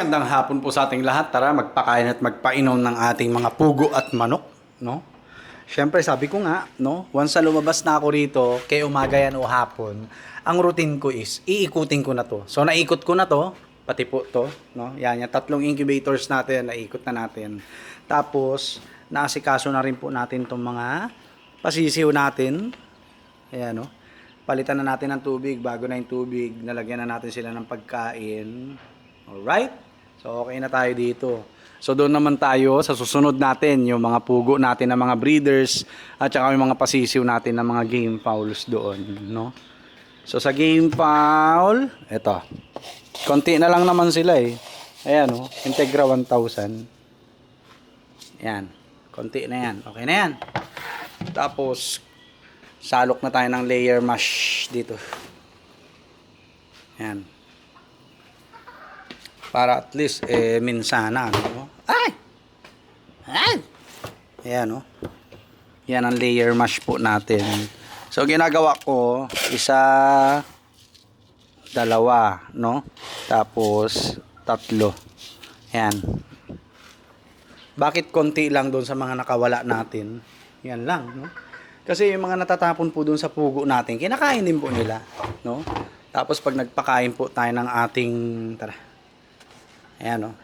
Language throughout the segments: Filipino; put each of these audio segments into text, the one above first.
Magandang hapon po sa ating lahat. Tara, magpakain at magpainom ng ating mga pugo at manok, no? Siyempre, sabi ko nga, no, once na lumabas na ako rito, kay umaga yan o hapon, ang routine ko is, iikutin ko na to. So, naikot ko na to, pati po to, no? Yan, yung tatlong incubators natin, naikot na natin. Tapos, naasikaso na rin po natin tong mga pasisiw natin. Ayan, no? Palitan na natin ng tubig, bago na yung tubig, nalagyan na natin sila ng pagkain. Alright? So, okay na tayo dito. So, doon naman tayo sa susunod natin, yung mga pugo natin ng mga breeders at saka yung mga pasisiw natin ng mga game fowls doon, no? So, sa game fowl, eto. Konti na lang naman sila eh. Ayan, no? Integra 1000. Ayan. Konti na yan. Okay na yan. Tapos, salok na tayo ng layer mash dito. Ayan. Para at least, minsana, no? Ay! Ay! Ayan, no? Yan ang layer mash po natin. So, ginagawa ko, isa, dalawa, no? Tapos, tatlo. Ayan. Bakit konti lang doon sa mga nakawala natin? Yan lang, no? Kasi yung mga natatapon po doon sa pugo natin, kinakain din po nila, no? Tapos, pag nagpakain po tayo ng ating, tara, ayan, no?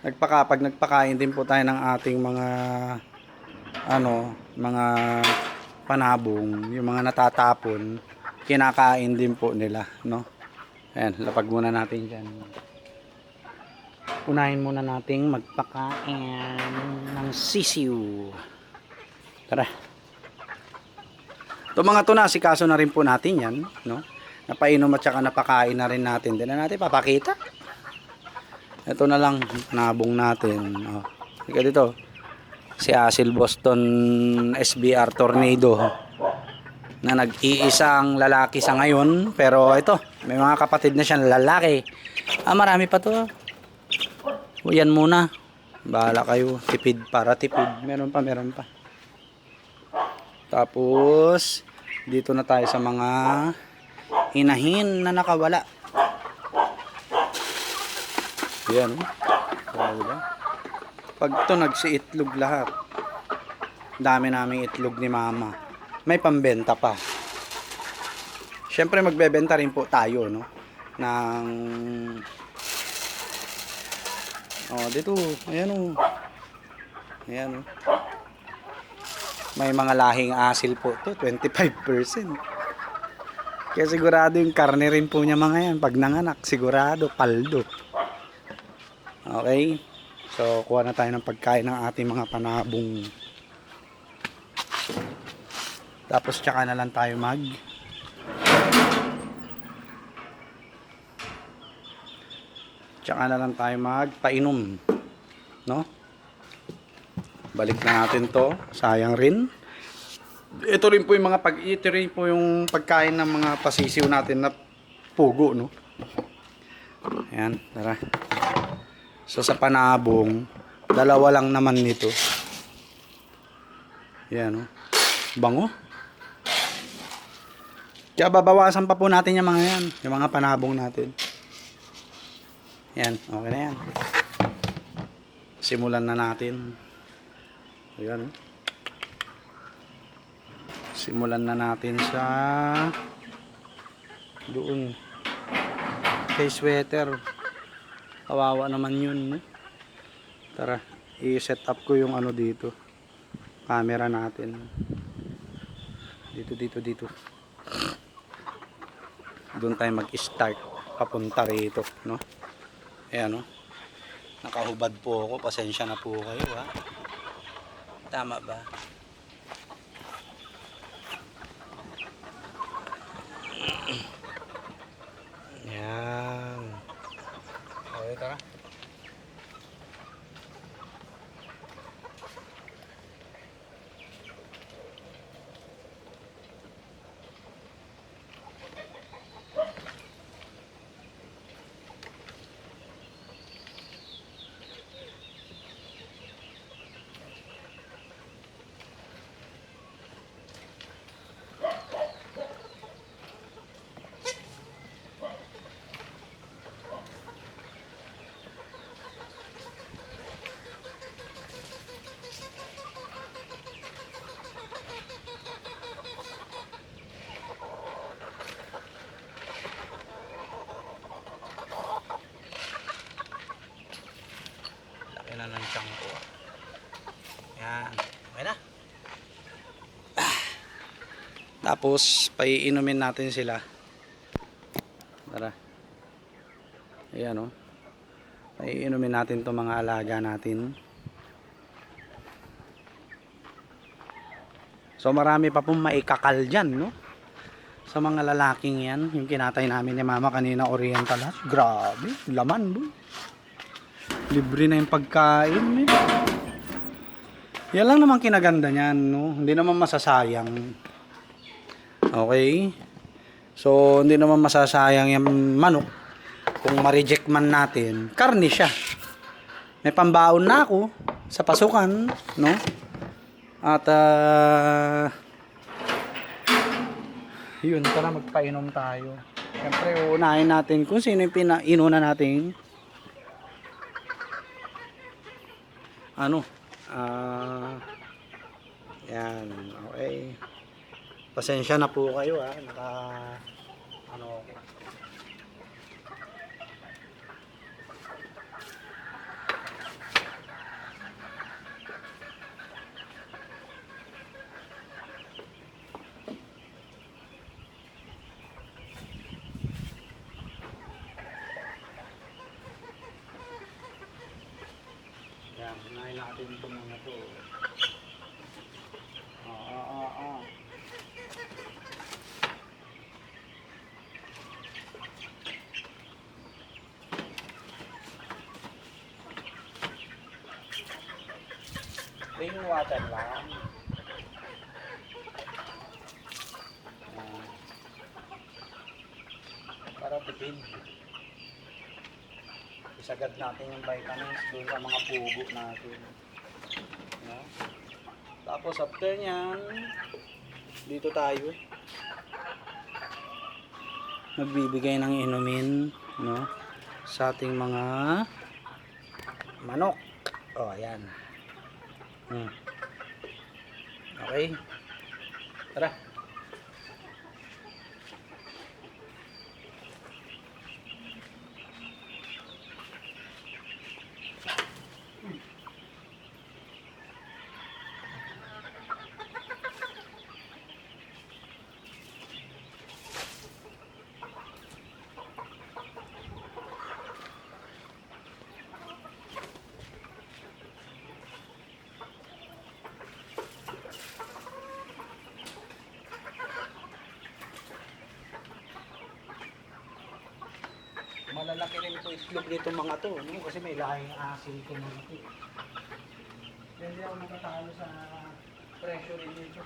Pag nagpakain din po tayo ng ating mga mga panabong, yung mga natatapon, kinakain din po nila, no? Ayan, lapag muna natin dyan. Unahin muna nating magpakain ng sisiw. Tara. Ito mga to, nasikaso na rin po natin yan, no? Napainom at saka napakain na rin natin. Din na natin papakita. Ito na lang, nabong natin. Oh. Ika dito. Si Asil Boston SBR Tornado. Na nag-iisang lalaki sa ngayon. Pero ito, may mga kapatid na siyang lalaki. Marami pa to. Yan muna. Bahala kayo. Tipid para tipid. Meron pa. Tapos, dito na tayo sa mga inahin na nakawala. Yan, oh. Pag ito nagsiitlog lahat, dami naming itlog ni mama, may pambenta pa. Syempre magbebenta rin po tayo, no, ng dito, ayan, oh. Ayan, oh. May mga lahing asil po to, 25%. Kaya sigurado yung karne rin po niya mga yan, pag nanganak, sigurado paldo. Okay, so kuha na tayo ng pagkain ng ating mga panabong. Tapos tsaka na lang tayo magpainom, no? Balik na natin to, sayang rin. Ito rin po yung pagkain ng mga pasisiw natin na pugo, no? Ayan, tara. So sa panabong, dalawa lang naman nito. Yan, oh. Bango. Kaya babawasan pa po natin yung mga yan, yung mga panabong natin. Yan, okay na yan. Simulan na natin. Ayan, oh. Simulan na natin sa doon kay sweater. Kawawa naman yun, no? Tara, i-set up ko yung dito. Camera natin. Dito. Doon tayo mag-start. Papunta rito, no? Ayan, no? Nakahubad po ako. Pasensya na po kayo, ha? Tama ba? Ayan. Okay, tara. Tapos paiinumin natin sila. Tara. Ayan, oh. Paiinumin natin 'tong mga alaga natin. So marami pa pong maikakal dyan, no? Sa mga lalaking yan, yung kinatay namin ni mama kanina, oriental hat. Grabe, laman, boy. Libre na yung pagkain, eh. Yan lang naman kinaganda niyan, no? Hindi naman masasayang. Okay? So, hindi naman masasayang yung manok. Kung ma-reject man natin, karne siya. May pambaon na ako sa pasukan, no? At yun, tara magpainom tayo. Siyempre, uunahin natin kung sino yung pinainuna natin. Ano? Yan, okay. Pasensya na po kayo, ano, yan, unahin natin ito mga to. Plain water lang. Para tipid. Isagad natin yung vitamins doon sa mga pugo natin. No? Tapos after nyan, dito tayo magbibigay ng inumin, no? Sa ating mga manok. Oh, ayan. Okay. Tara. Malalaki rin ito itlog nito mga to, no? Kasi may lahing asin ito mga to. Hindi ako matatalo sa presyo rin nito.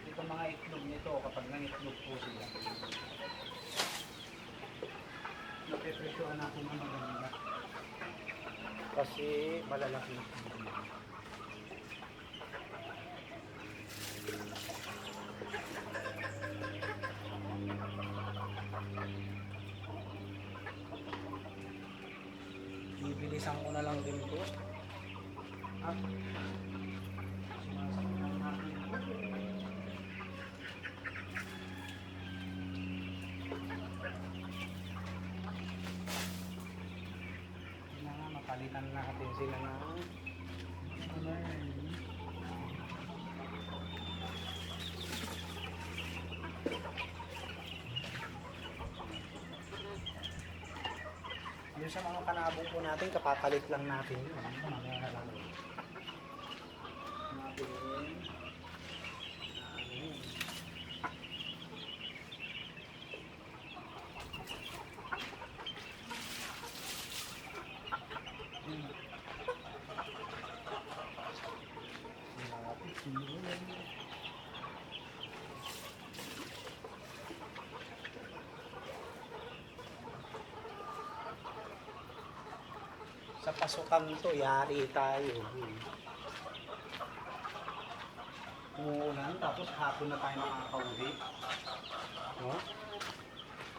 Ito mga itlog nito, kapag nangitlog po sila, napepresyohan natin ng maganda. Kasi malalaki ito. Bibilisan ko na lang din ito. At sumasakyan natin ito. Kailangan mapalitan natin sila ng yung sa mga kanabong po natin, kapapalit lang natin yun. Mamaya na lang. Natin sa pasukan to, yari tayo. Umuulan, tapos hapon na tayo nakakauwi. No?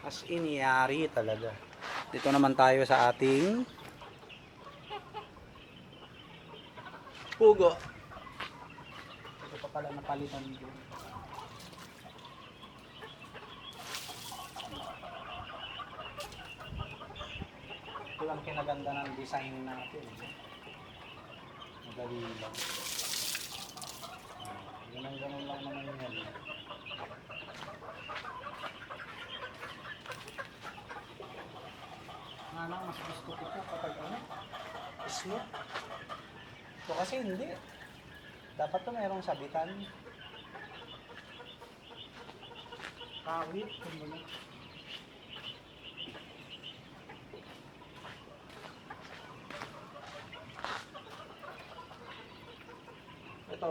As in, yari talaga. Dito naman tayo sa ating pugo. Ito pa pala napalitan dito. Ito lang kinaganda ng design natin. Madali lang. Ganun lang naman yan. Mas gusto ko po kapag smooth. So kasi hindi. Dapat to mayroong sabitan. Kawit. Ito,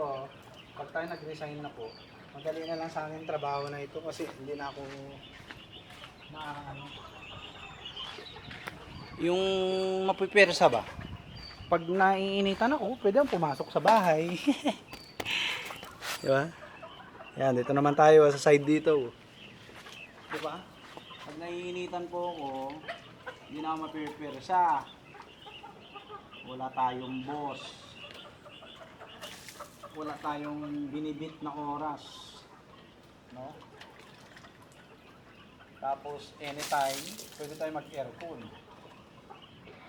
pag tayo nag-resign na po, madali na lang sa akin trabaho na ito kasi hindi na ako yung mapipersa ba? Pag naiinitan ako, pwede akong pumasok sa bahay. Diba? Yan, dito naman tayo sa side dito. Diba? Pag naiinitan po ako, hindi na ako mapipersa. Wala tayong boss. Wala tayong binibit na oras. No? Tapos, anytime, pwede tayo mag-aircon.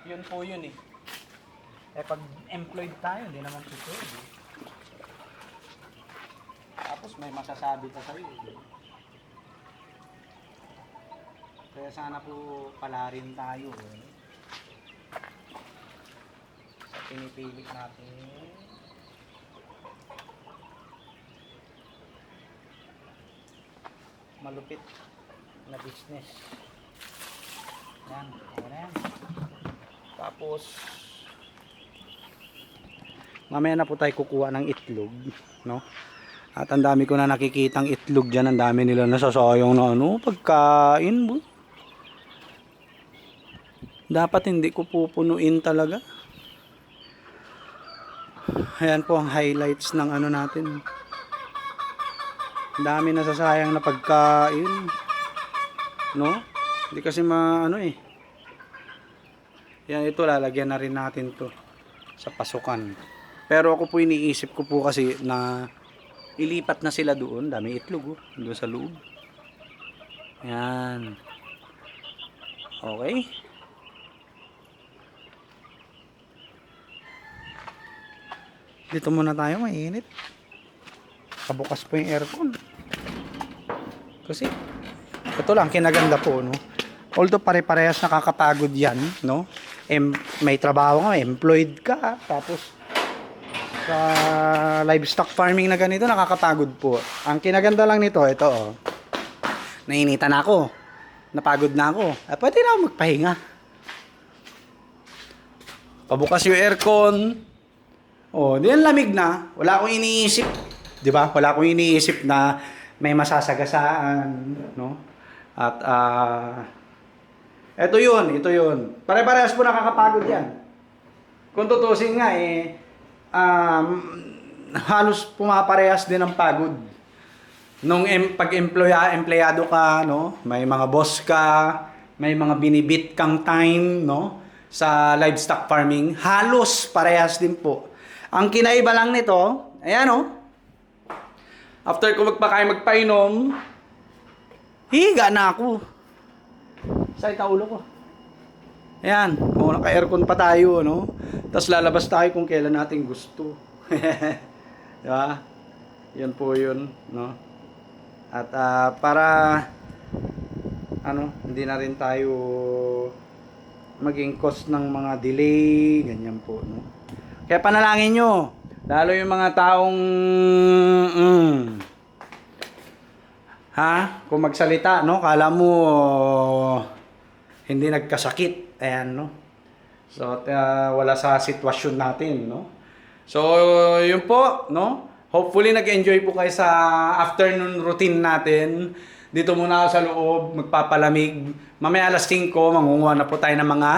Yun po yun eh. Eh pag employed tayo, hindi naman po pwede. Tapos may masasabi ka sa'yo eh. Kaya sana po pala rin tayo eh. Sa pinipilit natin. Malupit na business. Yan, yan. Tapos mamaya na po tayo kukuha ng itlog, no? At ang dami ko na nakikitang itlog diyan, ang dami nila nasasayang na pagkain. Dapat hindi ko pupunuin talaga. Ayan po ang highlights ng natin. Ang dami nasasayang na pagkain, no? Hindi kasi Yan, ito lalagyan na rin natin to sa pasukan. Pero ako po iniisip ko po kasi na ilipat na sila doon. Dami itlog doon sa loob. Yan. Okay. Dito muna tayo, mainit. Kabukas po yung aircon. Kasi ito lang kinaganda po, no? Although pare-parehas nakakapagod yan, no? May trabaho ka, employed ka, tapos sa livestock farming na ganito, nakakapagod po. Ang kinaganda lang nito, ito nainitan ako, napagod na ako, pwede na ako magpahinga. Pabukas yung aircon, di yan lamig na, wala akong iniisip, di ba? Wala akong iniisip na may masasagasaan, no? At ito yun. Pare-parehas po nakakapagod yan. Kung tutusin nga halos pumaparehas din ang pagod. Nung pag-empleyado ka, no, may mga boss ka, may mga binibit kang time, no, sa livestock farming, halos parehas din po. Ang kinaiba lang nito, ayan after ko magpainom, higa na ako. Sakit ang ulo ko. Ayan, naka-aircon pa tayo, no? Tapos lalabas tayo kung kailan natin gusto. Diba? Yan po yun, no? At para hindi na rin tayo maging cause ng mga delay, ganyan po, no? Kaya panalangin nyo, lalo yung mga taong kung magsalita, no? Kala mo hindi nagkasakit, ayan, no? So wala sa sitwasyon natin, no? So yun po, no? Hopefully nag-enjoy po kayo sa afternoon routine natin. Dito muna ako sa loob, magpapalamig. Mamaya alas 5, mangunguha na po tayo ng mga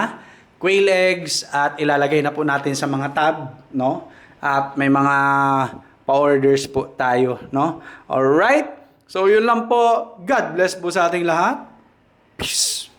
quail eggs at ilalagay na po natin sa mga tub, no? At may mga pa-orders po tayo, no? Alright? So yun lang po. God bless po sa ating lahat. Peace!